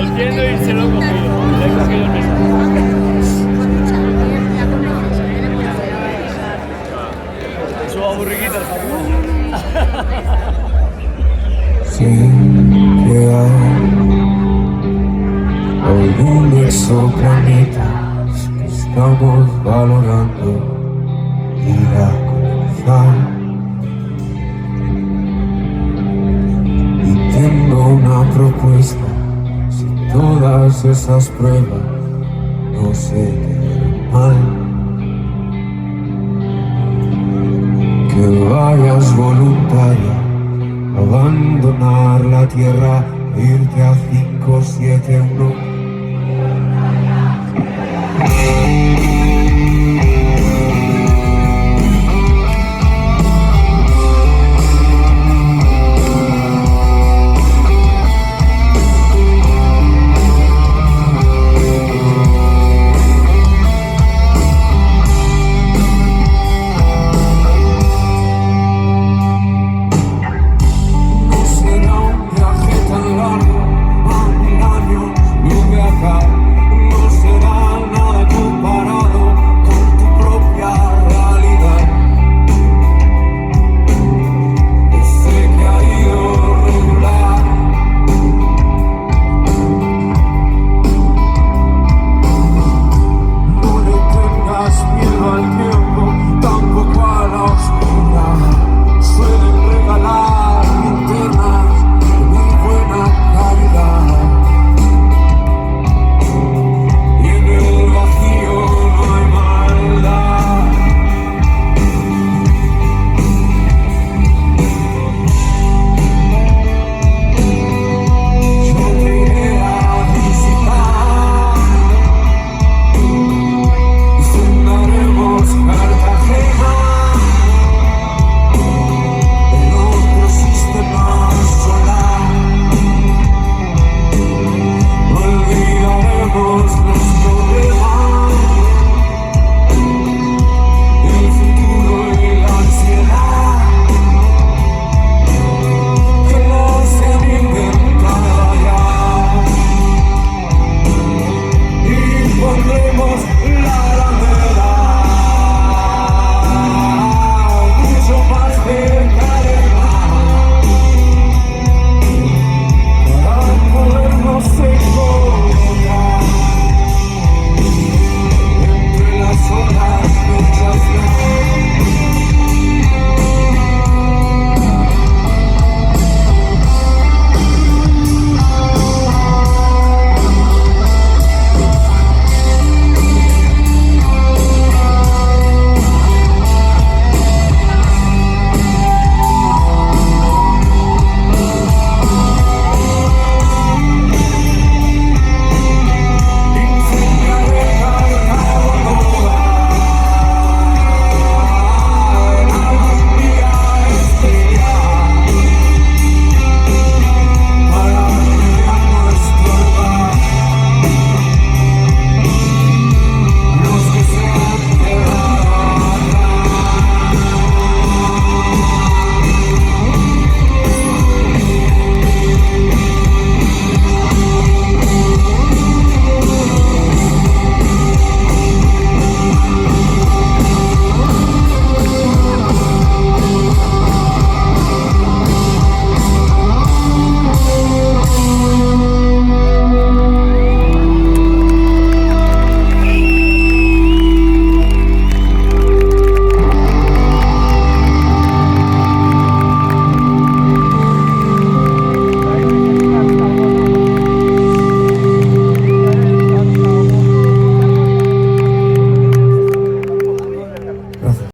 entiendo y se lo he cogido. Le he cogido el mensaje. Su aburriquita el Facu. Siempre hay algún exoplaneta que estamos valorando ir a comenzar. Y tengo una propuesta: si todas esas pruebas no se quedan mal, que vayas voluntaria a abandonar la tierra, irte a 571